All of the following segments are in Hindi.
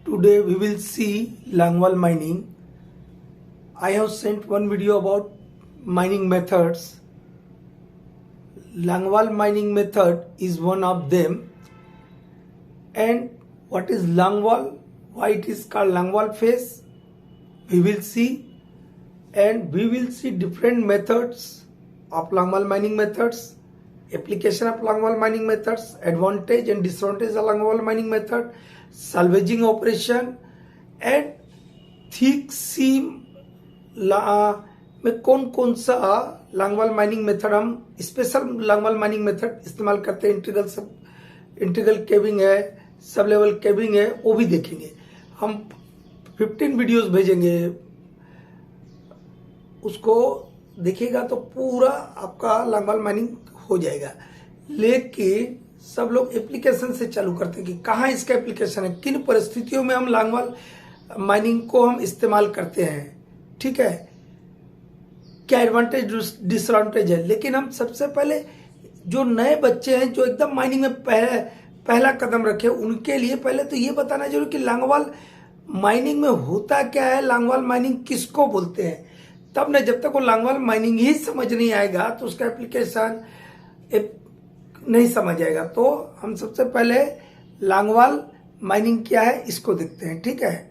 Today we will see Langwal mining. I have sent one video about mining methods. Langwal mining method is one of them. And what is Langwal? Why it is called Langwal phase? We will see. And we will see different methods of Langwal mining methods, application of Langwal mining methods, advantage and disadvantage of Langwal mining method, salvaging operation, and thick seam में कौन कौन सा Langwal माइनिंग मेथड हम स्पेशल Langwal माइनिंग मेथड इस्तेमाल करते हैं। इंटीग्रल केविंग है, सब लेवल केविंग है, वो भी देखेंगे। हम 15 वीडियोस भेजेंगे, उसको देखिएगा तो पूरा आपका Langwal माइनिंग हो जाएगा। लेकिन सब लोग एप्लीकेशन से चालू करते हैं कि कहाँ इसका एप्लीकेशन है, किन परिस्थितियों में हम Langwal माइनिंग को हम इस्तेमाल करते हैं, ठीक है, क्या एडवांटेज डिसएडवांटेज है। लेकिन हम सबसे पहले जो नए बच्चे हैं जो एकदम माइनिंग में पहला कदम रखे, उनके लिए पहले तो ये बताना जरूरी कि Langwal माइनिंग में होता क्या है, Langwal माइनिंग किसको बोलते हैं। तब न जब तक वो Langwal माइनिंग ही समझ नहीं आएगा तो उसका एप्लीकेशन नहीं समझ आएगा। तो हम सबसे पहले Langwal माइनिंग क्या है इसको देखते हैं, ठीक है।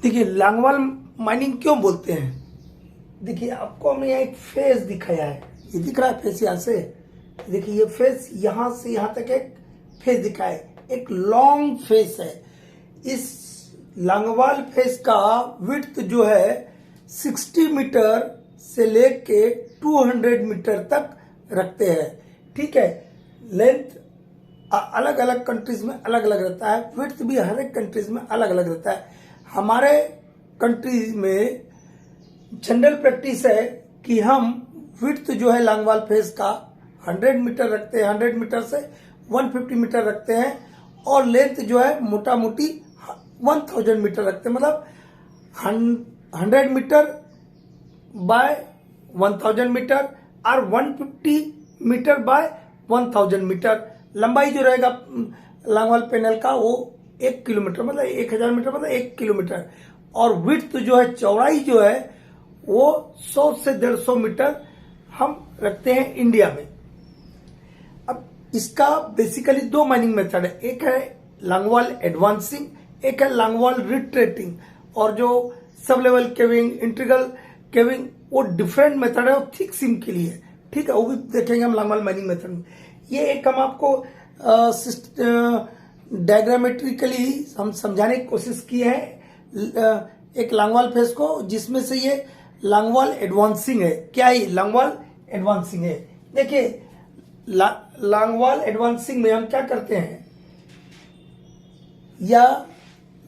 देखिए Langwal माइनिंग क्यों बोलते हैं। देखिए आपको हमने यहाँ एक फेस दिखाया है, ये दिख रहा है फेस यहाँ से। देखिए ये फेस यहाँ से यहाँ तक एक फेस दिखा है, एक लॉन्ग फेस है। इस Langwal फेस का विड्थ जो है 60 मीटर से लेके 200 मीटर तक रखते हैं, ठीक है। लेंथ अलग अलग कंट्रीज में अलग अलग रहता है, विड्थ भी हर एक कंट्रीज में अलग अलग रहता है। हमारे कंट्रीज में जनरल प्रैक्टिस है कि हम विड्थ जो है Langwal फेस का 100 मीटर रखते हैं, 100 मीटर से 150 मीटर रखते हैं, और लेंथ जो है मोटा मोटी 1000 मीटर रखते हैं। मतलब 100 मीटर बाय 1000 मीटर और 150 मीटर बाय 1000 मीटर लंबाई जो रहेगा Langwal पैनल का वो 1 किलोमीटर, मतलब 1000 मीटर मतलब 1 किलोमीटर। और विड्थ जो है, चौड़ाई जो है वो 100 से 150 मीटर हम रखते हैं इंडिया में। अब इसका बेसिकली दो माइनिंग मेथड है, एक है Langwal एडवांसिंग, एक है Langwal रिट्रेटिंग। और जो sub level caving, integral caving, वो डिफरेंट मेथड है, वो थिक सीम के लिए, ठीक है, वो भी देखेंगे हम Langwal माइनिंग मेथड में। ये एक हम आपको डायग्रामेट्रिकली हम समझाने की कोशिश की है एक Langwal फेस को, जिसमें से ये Langwal एडवांसिंग है। क्या है Langwal एडवांसिंग है। देखिए Langwal एडवांसिंग में हम क्या करते हैं, या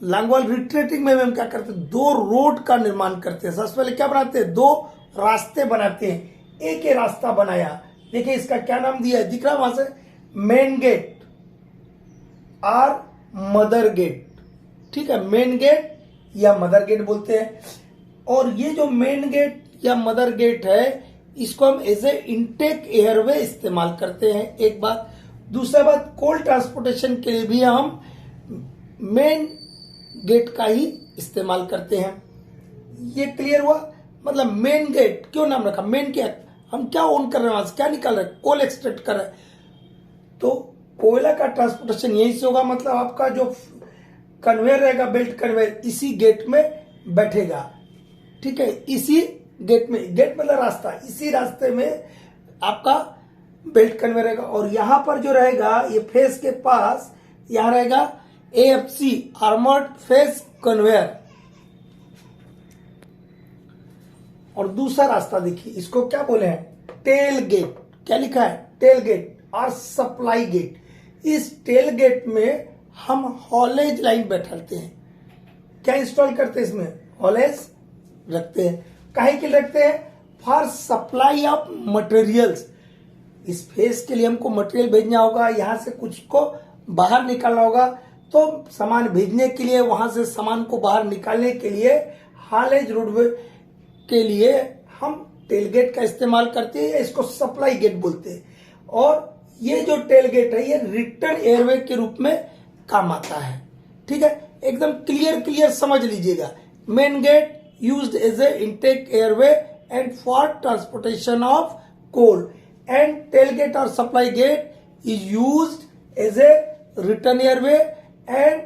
Langwal रिट्रेटिंग में हम क्या करते हैं, दो रोड का निर्माण करते हैं। सबसे पहले क्या बनाते हैं, दो रास्ते बनाते हैं। एक ही रास्ता बनाया, देखिए इसका क्या नाम दिया है, दिख रहा है वहां से, मेन गेट और मदर गेट, ठीक है, मेन गेट या मदर गेट बोलते हैं। और ये जो मेन गेट या मदर गेट है, इसको हम एज ए इनटेक एयरवे इस्तेमाल करते हैं, एक बात। दूसरा बात, कोल ट्रांसपोर्टेशन के लिए भी हम मेन गेट का ही इस्तेमाल करते हैं। ये क्लियर हुआ। मतलब मेन गेट क्यों नाम रखा, मेन क्या, हम क्या ऑन कर रहे हैं, वहां से क्या निकाल रहे हैं, कोल एक्सट्रैक्ट कर रहे हैं। तो कोयला का ट्रांसपोर्टेशन यहीं से होगा। मतलब आपका जो कन्वेयर रहेगा, बेल्ट कन्वेयर, इसी गेट में बैठेगा, ठीक है, इसी गेट में, गेट मतलब रास्ता, इसी रास्ते में आपका बेल्ट कन्वेयर रहेगा। और यहां पर जो रहेगा, ये फेस के पास यहां रहेगा AFC, आर्मर्ड फेस कन्वेयर। और दूसरा रास्ता देखिए, इसको क्या बोले हैं, टेल गेट। क्या लिखा है, टेल गेट और सप्लाई गेट। इस टेल गेट में हम हॉलेज लाइन बैठाते हैं। क्या इंस्टॉल करते हैं इसमें, हॉलेज रखते हैं। काहे के लिए रखते हैं, फॉर सप्लाई ऑफ मटेरियल्स। इस फेस के लिए हमको मटेरियल भेजना होगा, यहां से कुछ को बाहर निकालना होगा, तो सामान भेजने के लिए, वहां से सामान को बाहर निकालने के लिए हॉलेज रोडवे के लिए हम टेल गेट का इस्तेमाल करते हैं, इसको सप्लाई गेट बोलते हैं। और ये जो टेल गेट है, ये रिटर्न एयरवे के रूप में काम आता है। ठीक है, एकदम क्लियर समझ लीजिएगा। Main gate used as a intake airway and for transportation of coal, and tail gate और supply gate is used as a return airway and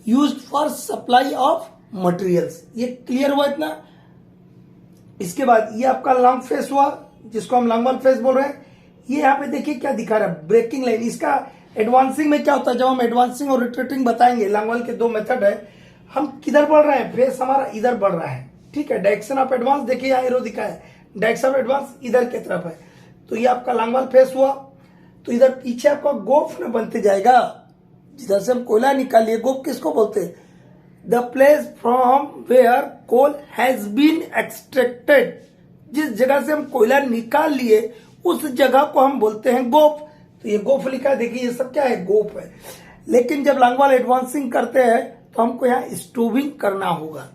used for supply of materials. ये क्लियर हुआ इतना। इसके बाद ये आपका लॉन्ग फेस हुआ, जिसको हम लॉन्ग वाल फेस बोल रहे हैं। ये यहाँ पे देखिए क्या दिखा रहा है, ब्रेकिंग लाइन। इसका एडवांसिंग में क्या होता है, जब हम एडवांसिंग और रिट्रेटिंग बताएंगे, लॉन्ग वाल के दो मेथड है। हम किधर बढ़ रहे हैं, फेस हमारा इधर बढ़ रहा है, ठीक है। डायरेक्शन ऑफ एडवांस देखिए यहाँ एरो दिखा है, डायरेक्शन ऑफ एडवांस इधर की तरफ है। तो ये आपका लॉन्ग वाल फेस हुआ। तो इधर पीछे आपका गोफ न बनते जाएगा, जिधर से हम कोयला निकालिए। गोफ किसको बोलते हैं, the place from where coal has been extracted. जिस जगह से हम कोयला निकाल लिए उस जगह को हम बोलते हैं गोफ। तो ये गोफ लिखा है, देखिए ये सब क्या है, गोफ है। लेकिन जब लॉन्ग वाल एडवांसिंग करते हैं तो हमको यहाँ स्टोविंग करना होगा,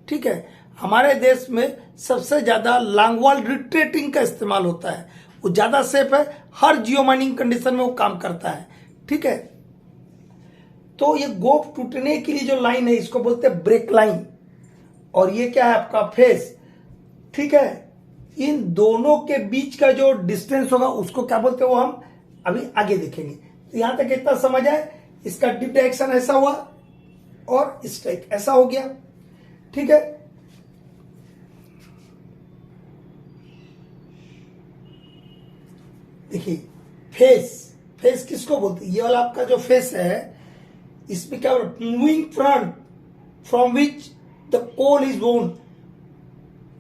ठीक है। हमारे देश में सबसे ज्यादा लॉन्ग वाल रिट्रेटिंग का इस्तेमाल होता है, वो ज्यादा सेफ है, हर जियो माइनिंग कंडीशन में वो काम करता है, ठीक है। तो ये गोफ टूटने के लिए जो लाइन है इसको बोलते हैं ब्रेक लाइन, और ये क्या है आपका फेस, ठीक है। इन दोनों के बीच का जो डिस्टेंस होगा उसको क्या बोलते हैं वो हम अभी आगे देखेंगे। तो यहां तक इतना समझ आए। इसका डिप डायरेक्शन ऐसा हुआ और स्ट्राइक ऐसा हो गया, ठीक है। देखिए फेस किसको बोलते हैं, ये वाला आपका जो फेस है इसमें क्या हो रहा है, moving front from which the coal is won.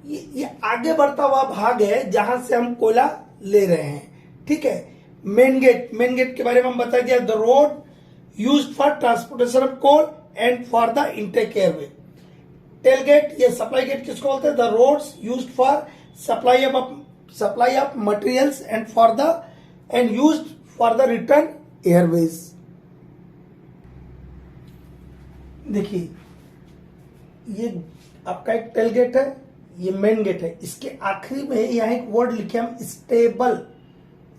ये आगे बढ़ता हुआ भाग है जहां से हम कोयला ले रहे हैं, ठीक है। मेन गेट के बारे में हम बता दिया, the road used for transportation of coal and for the intake airway. Tail gate, ये सप्लाई गेट किसको बोलते हैं, the roads used for supply of materials and used for the return airways. देखिए ये आपका एक टेल गेट है, ये मेन गेट है। इसके आखिरी में यहाँ एक वर्ड लिखे हम स्टेबल,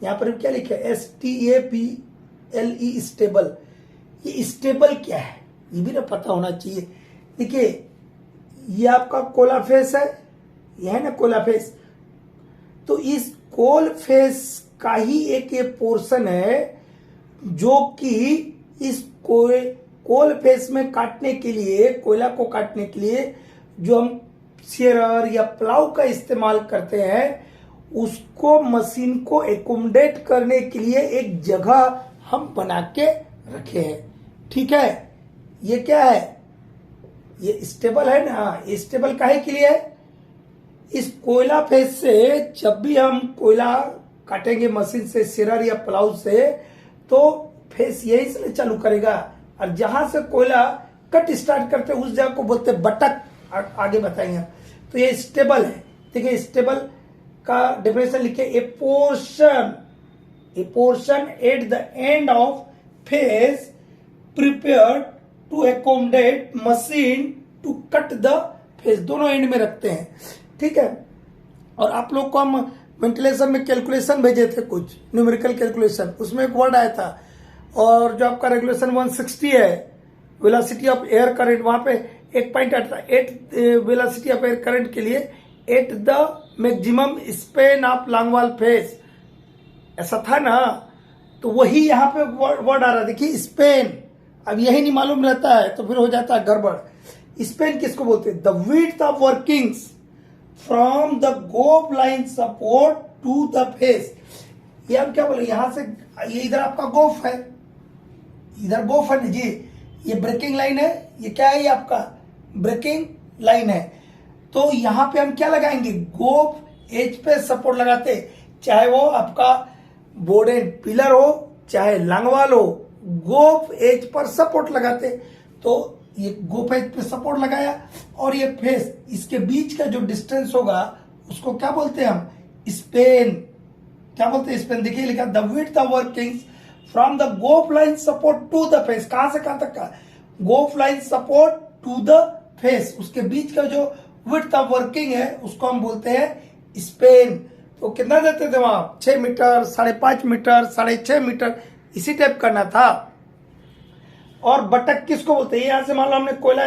यहाँ पर क्या लिखे STABLE स्टेबल। ये स्टेबल क्या है ये भी ना पता होना चाहिए। देखिए ये आपका कोला फेस है, यह है ना कोला फेस। तो इस कोल फेस का ही एक ये पोर्शन है जो कि इस कोल फेस में काटने के लिए, कोयला को काटने के लिए जो हम शेयर या प्लाव का इस्तेमाल करते हैं, उसको मशीन को एकोमोडेट करने के लिए एक जगह हम बना के रखे हैं, ठीक है। ये क्या है, ये स्टेबल है ना। ये स्टेबल काहे के लिए है, इस कोयला फेस से जब भी हम कोयला काटेंगे मशीन से, शेयर या प्लाव से, तो फेस यही से चालू करेगा, और जहां से कोयला कट स्टार्ट करते उस जगह को बोलते बटक, आगे बताएंगे। तो ये स्टेबल है। देखिए स्टेबल का डेफिनेशन लिखे, a portion at the end of face prepared to accommodate machine to cut the face. दोनों एंड में रखते हैं, ठीक है। और आप लोग को हम वेंटिलेशन में कैलकुलेशन भेजे थे, कुछ न्यूमेरिकल कैलकुलेशन, उसमें एक वर्ड आया था। और जो आपका रेगुलेशन 160 है, वेलोसिटी ऑफ एयर करंट, वहां पे एक पॉइंट आता है, at velocity of air current के लिए at the maximum span of long wall face, ऐसा था ना। तो वही यहाँ पे वर्ड आ रहा है, देखिए स्पेन। अब यही नहीं मालूम रहता है तो फिर हो जाता है गड़बड़। स्पेन किसको बोलते हैं, the width of workings from the goaf line support to the face. ये हम क्या बोले, यहां से ये इधर आपका गोफ है, इधर गोफ है जी, ये ब्रेकिंग लाइन है, ये क्या है, ये आपका ब्रेकिंग लाइन है। तो यहां पे हम क्या लगाएंगे, गोफ एज पे सपोर्ट लगाते, चाहे वो आपका बोर्ड एंड पिलर हो चाहे लंगवाल हो, गोफ एज पर सपोर्ट लगाते। तो ये गोफ एज पे सपोर्ट लगाया, और ये फेस, इसके बीच का जो डिस्टेंस होगा उसको क्या बोलते हैं हम, स्पेन। क्या बोलते हैं, स्पेन। देखिए लिखा, the width of workings from the goaf line support to the face. कहां से कहां तक का, goaf line support to the face, उसके बीच का जो विड्थ ऑफ वर्किंग है उसको हम बोलते हैं स्पेन। तो कितना देते थे वहां, 6 मीटर, 5.5 मीटर, 6.5 मीटर, इसी टाइप करना था। और बटक किसको बोलते हैं? यहाँ से मान लो हमने कोयला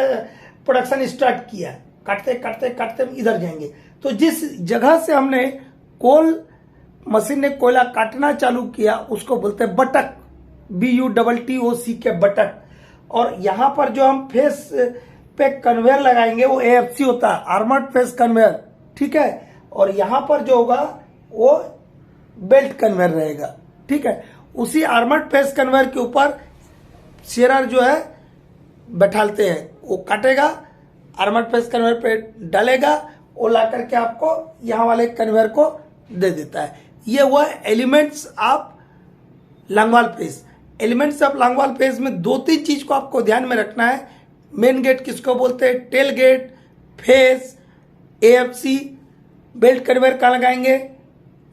प्रोडक्शन स्टार्ट किया, काटते काटते काटते हम इधर जाएंगे, तो जिस जगह से हमने कोल मशीन ने कोयला काटना चालू किया उसको बोलते हैं बटक, BUTTOC के बटक। और यहाँ पर जो हम फेस पे कन्वेयर लगाएंगे वो AFC होता है, आर्मर्ड फेस कन्वेयर, ठीक है। और यहाँ पर जो होगा वो बेल्ट कन्वेयर रहेगा, ठीक है। उसी आर्मर्ड फेस कन्वेयर के ऊपर शेरर जो है बैठालते हैं, वो काटेगा, आर्मर्ड फेस कन्वेयर पे डालेगा, वो ला करके आपको यहाँ वाले कन्वेयर को दे देता है। ये हुआ elements of longwall face. Elements of longwall face में 2-3 चीज को आपको ध्यान में रखना है। मेन गेट किसको बोलते हैं? Tail gate, face, AFC। Belt conveyor कहाँ लगाएंगे?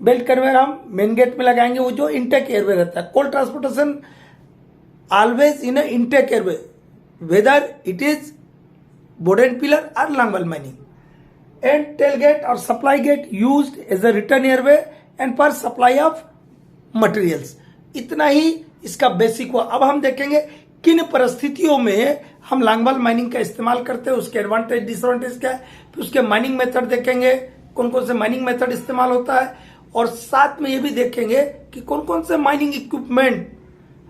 बेल्ट कन्वेयर हम मेन गेट में लगाएंगे, वो जो इनटेक एयरवे रहता है। Coal transportation always in intake airway, whether it is bord and pillar और longwall mining. And tail gate और supply gate used as a return airway and for supply of materials. इतना ही इसका बेसिक हुआ। अब हम देखेंगे किन परिस्थितियों में हम लांगवाल माइनिंग का इस्तेमाल करते हैं, उसके एडवांटेज डिसएडवांटेज क्या है, फिर उसके माइनिंग मेथड देखेंगे, कौन कौन से माइनिंग मेथड इस्तेमाल होता है, और साथ में ये भी देखेंगे कि कौन कौन से माइनिंग इक्विपमेंट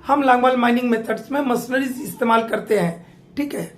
हम लांगवाल माइनिंग मेथड्स में मशीनरीज इस्तेमाल करते हैं, ठीक है।